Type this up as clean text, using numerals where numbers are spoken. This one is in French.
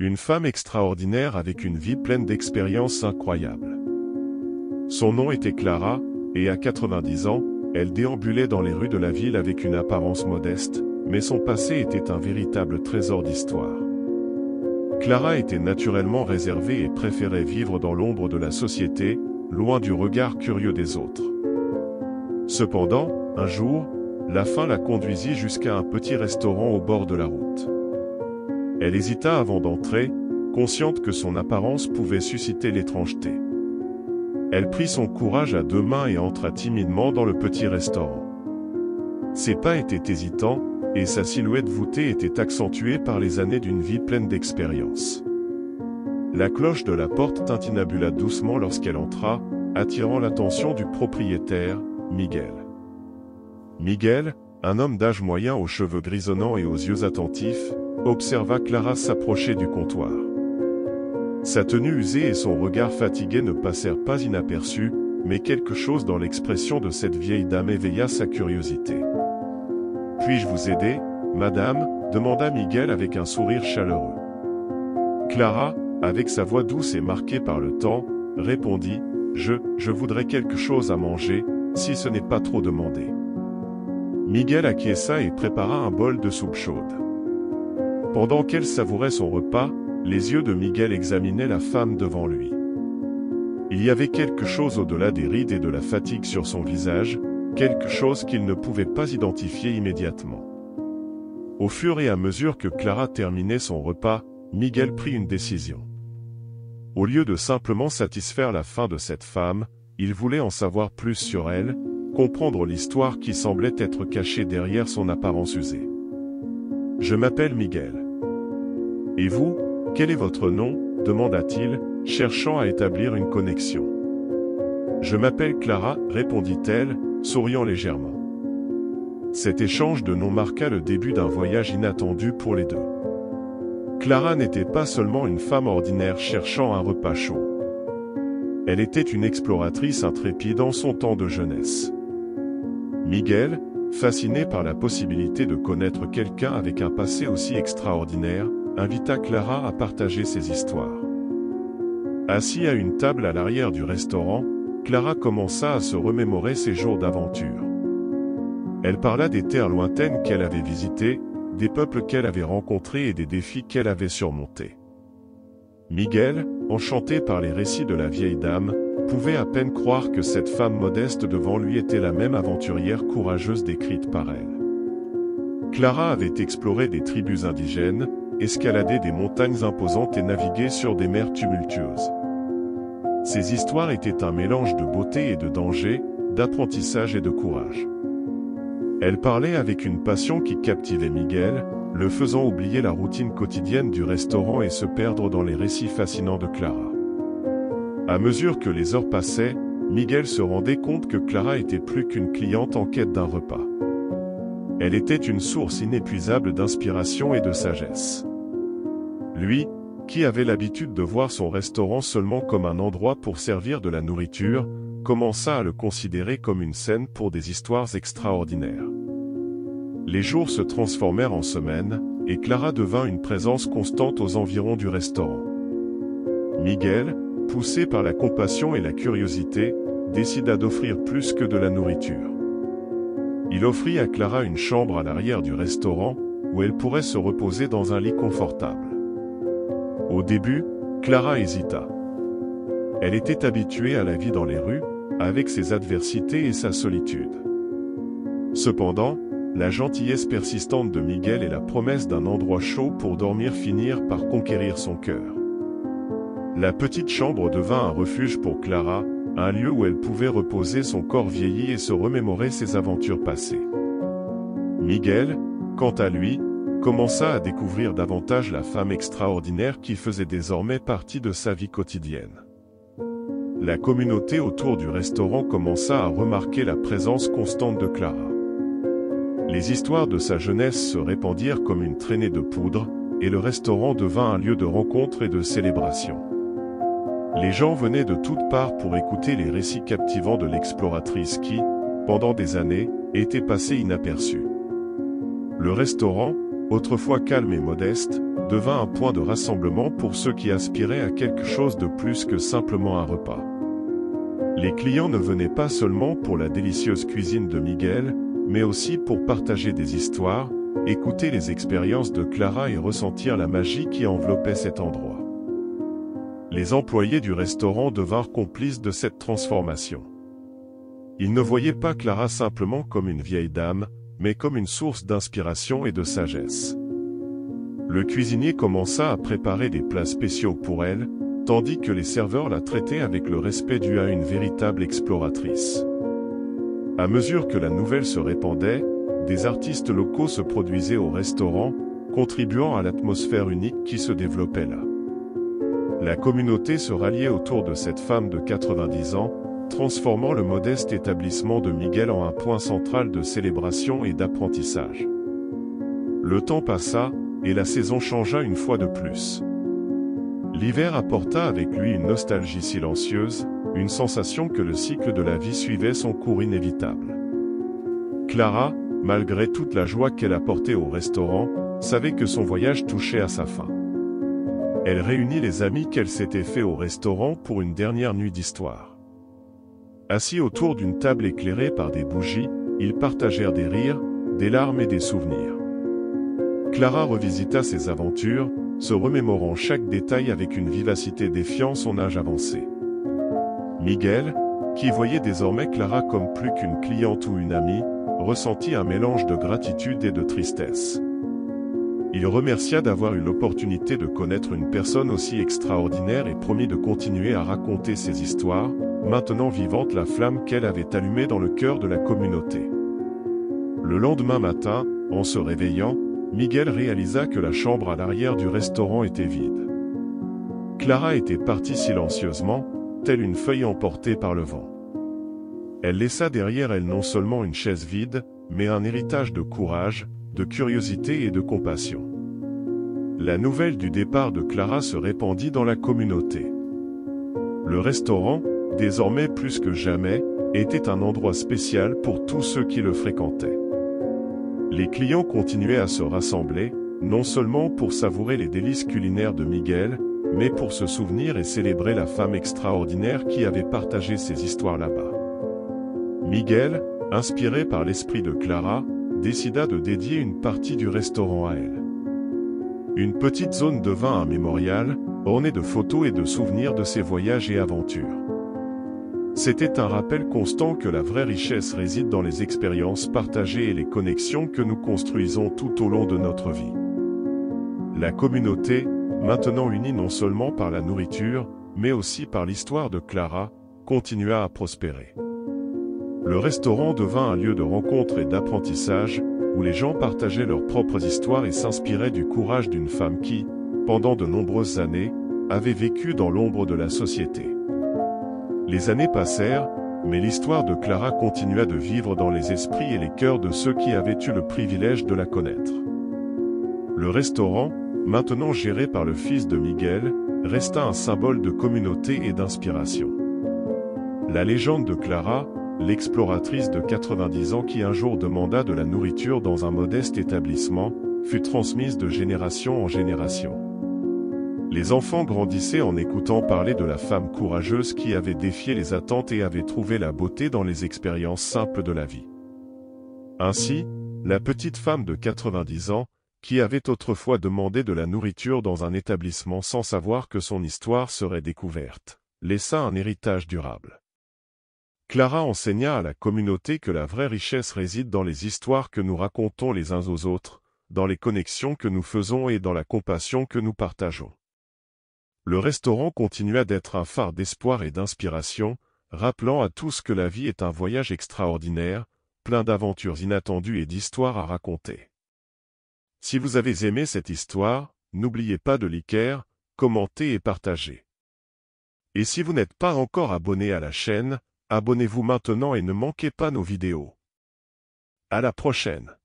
Une femme extraordinaire avec une vie pleine d'expériences incroyables. Son nom était Clara, et à 90 ans, elle déambulait dans les rues de la ville avec une apparence modeste, mais son passé était un véritable trésor d'histoire. Clara était naturellement réservée et préférait vivre dans l'ombre de la société, loin du regard curieux des autres. Cependant, un jour, la faim la conduisit jusqu'à un petit restaurant au bord de la route. Elle hésita avant d'entrer, consciente que son apparence pouvait susciter l'étrangeté. Elle prit son courage à deux mains et entra timidement dans le petit restaurant. Ses pas étaient hésitants, et sa silhouette voûtée était accentuée par les années d'une vie pleine d'expérience. La cloche de la porte tintinabula doucement lorsqu'elle entra, attirant l'attention du propriétaire, Miguel. Miguel, un homme d'âge moyen aux cheveux grisonnants et aux yeux attentifs, observa Clara s'approcher du comptoir. Sa tenue usée et son regard fatigué ne passèrent pas inaperçus, mais quelque chose dans l'expression de cette vieille dame éveilla sa curiosité. « Puis-je vous aider, madame ?» demanda Miguel avec un sourire chaleureux. Clara, avec sa voix douce et marquée par le temps, répondit « Je voudrais quelque chose à manger, si ce n'est pas trop demandé. » Miguel acquiesça et prépara un bol de soupe chaude. Pendant qu'elle savourait son repas, les yeux de Miguel examinaient la femme devant lui. Il y avait quelque chose au-delà des rides et de la fatigue sur son visage, quelque chose qu'il ne pouvait pas identifier immédiatement. Au fur et à mesure que Clara terminait son repas, Miguel prit une décision. Au lieu de simplement satisfaire la faim de cette femme, il voulait en savoir plus sur elle, comprendre l'histoire qui semblait être cachée derrière son apparence usée. « Je m'appelle Miguel. Et vous, quel est votre nom ?» demanda-t-il, cherchant à établir une connexion. « Je m'appelle Clara » répondit-elle, souriant légèrement. Cet échange de noms marqua le début d'un voyage inattendu pour les deux. Clara n'était pas seulement une femme ordinaire cherchant un repas chaud. Elle était une exploratrice intrépide en son temps de jeunesse. Miguel, fasciné par la possibilité de connaître quelqu'un avec un passé aussi extraordinaire, invita Clara à partager ses histoires. Assis à une table à l'arrière du restaurant, Clara commença à se remémorer ses jours d'aventure. Elle parla des terres lointaines qu'elle avait visitées, des peuples qu'elle avait rencontrés et des défis qu'elle avait surmontés. Miguel, enchanté par les récits de la vieille dame, pouvait à peine croire que cette femme modeste devant lui était la même aventurière courageuse décrite par elle. Clara avait exploré des tribus indigènes, escaladé des montagnes imposantes et navigué sur des mers tumultueuses. Ces histoires étaient un mélange de beauté et de danger, d'apprentissage et de courage. Elle parlait avec une passion qui captivait Miguel, le faisant oublier la routine quotidienne du restaurant et se perdre dans les récits fascinants de Clara. À mesure que les heures passaient, Miguel se rendait compte que Clara était plus qu'une cliente en quête d'un repas. Elle était une source inépuisable d'inspiration et de sagesse. Lui, qui avait l'habitude de voir son restaurant seulement comme un endroit pour servir de la nourriture, commença à le considérer comme une scène pour des histoires extraordinaires. Les jours se transformèrent en semaines, et Clara devint une présence constante aux environs du restaurant. Miguel, poussé par la compassion et la curiosité, décida d'offrir plus que de la nourriture. Il offrit à Clara une chambre à l'arrière du restaurant, où elle pourrait se reposer dans un lit confortable. Au début, Clara hésita. Elle était habituée à la vie dans les rues, avec ses adversités et sa solitude. Cependant, la gentillesse persistante de Miguel et la promesse d'un endroit chaud pour dormir finirent par conquérir son cœur. La petite chambre devint un refuge pour Clara, un lieu où elle pouvait reposer son corps vieilli et se remémorer ses aventures passées. Miguel, quant à lui, commença à découvrir davantage la femme extraordinaire qui faisait désormais partie de sa vie quotidienne. La communauté autour du restaurant commença à remarquer la présence constante de Clara. Les histoires de sa jeunesse se répandirent comme une traînée de poudre, et le restaurant devint un lieu de rencontre et de célébration. Les gens venaient de toutes parts pour écouter les récits captivants de l'exploratrice qui, pendant des années, était passée inaperçue. Le restaurant, autrefois calme et modeste, devint un point de rassemblement pour ceux qui aspiraient à quelque chose de plus que simplement un repas. Les clients ne venaient pas seulement pour la délicieuse cuisine de Miguel, mais aussi pour partager des histoires, écouter les expériences de Clara et ressentir la magie qui enveloppait cet endroit. Les employés du restaurant devinrent complices de cette transformation. Ils ne voyaient pas Clara simplement comme une vieille dame, mais comme une source d'inspiration et de sagesse. Le cuisinier commença à préparer des plats spéciaux pour elle, tandis que les serveurs la traitaient avec le respect dû à une véritable exploratrice. À mesure que la nouvelle se répandait, des artistes locaux se produisaient au restaurant, contribuant à l'atmosphère unique qui se développait là. La communauté se ralliait autour de cette femme de 90 ans, transformant le modeste établissement de Miguel en un point central de célébration et d'apprentissage. Le temps passa, et la saison changea une fois de plus. L'hiver apporta avec lui une nostalgie silencieuse, une sensation que le cycle de la vie suivait son cours inévitable. Clara, malgré toute la joie qu'elle apportait au restaurant, savait que son voyage touchait à sa fin. Elle réunit les amis qu'elle s'était fait au restaurant pour une dernière nuit d'histoire. Assis autour d'une table éclairée par des bougies, ils partagèrent des rires, des larmes et des souvenirs. Clara revisita ses aventures, se remémorant chaque détail avec une vivacité défiant son âge avancé. Miguel, qui voyait désormais Clara comme plus qu'une cliente ou une amie, ressentit un mélange de gratitude et de tristesse. Il remercia d'avoir eu l'opportunité de connaître une personne aussi extraordinaire et promit de continuer à raconter ses histoires, maintenant vivante la flamme qu'elle avait allumée dans le cœur de la communauté. Le lendemain matin, en se réveillant, Miguel réalisa que la chambre à l'arrière du restaurant était vide. Clara était partie silencieusement, telle une feuille emportée par le vent. Elle laissa derrière elle non seulement une chaise vide, mais un héritage de courage, de curiosité et de compassion. La nouvelle du départ de Clara se répandit dans la communauté. Le restaurant, désormais plus que jamais, était un endroit spécial pour tous ceux qui le fréquentaient. Les clients continuaient à se rassembler, non seulement pour savourer les délices culinaires de Miguel, mais pour se souvenir et célébrer la femme extraordinaire qui avait partagé ses histoires là-bas. Miguel, inspiré par l'esprit de Clara, décida de dédier une partie du restaurant à elle. Une petite zone devint un mémorial, orné de photos et de souvenirs de ses voyages et aventures. C'était un rappel constant que la vraie richesse réside dans les expériences partagées et les connexions que nous construisons tout au long de notre vie. La communauté, maintenant unie non seulement par la nourriture, mais aussi par l'histoire de Clara, continua à prospérer. Le restaurant devint un lieu de rencontre et d'apprentissage, où les gens partageaient leurs propres histoires et s'inspiraient du courage d'une femme qui, pendant de nombreuses années, avait vécu dans l'ombre de la société. Les années passèrent, mais l'histoire de Clara continua de vivre dans les esprits et les cœurs de ceux qui avaient eu le privilège de la connaître. Le restaurant, maintenant géré par le fils de Miguel, resta un symbole de communauté et d'inspiration. La légende de Clara, l'exploratrice de 90 ans qui un jour demanda de la nourriture dans un modeste établissement, fut transmise de génération en génération. Les enfants grandissaient en écoutant parler de la femme courageuse qui avait défié les attentes et avait trouvé la beauté dans les expériences simples de la vie. Ainsi, la petite femme de 90 ans, qui avait autrefois demandé de la nourriture dans un établissement sans savoir que son histoire serait découverte, laissa un héritage durable. Clara enseigna à la communauté que la vraie richesse réside dans les histoires que nous racontons les uns aux autres, dans les connexions que nous faisons et dans la compassion que nous partageons. Le restaurant continua d'être un phare d'espoir et d'inspiration, rappelant à tous que la vie est un voyage extraordinaire, plein d'aventures inattendues et d'histoires à raconter. Si vous avez aimé cette histoire, n'oubliez pas de liker, commenter et partager. Et si vous n'êtes pas encore abonné à la chaîne, abonnez-vous maintenant et ne manquez pas nos vidéos. À la prochaine.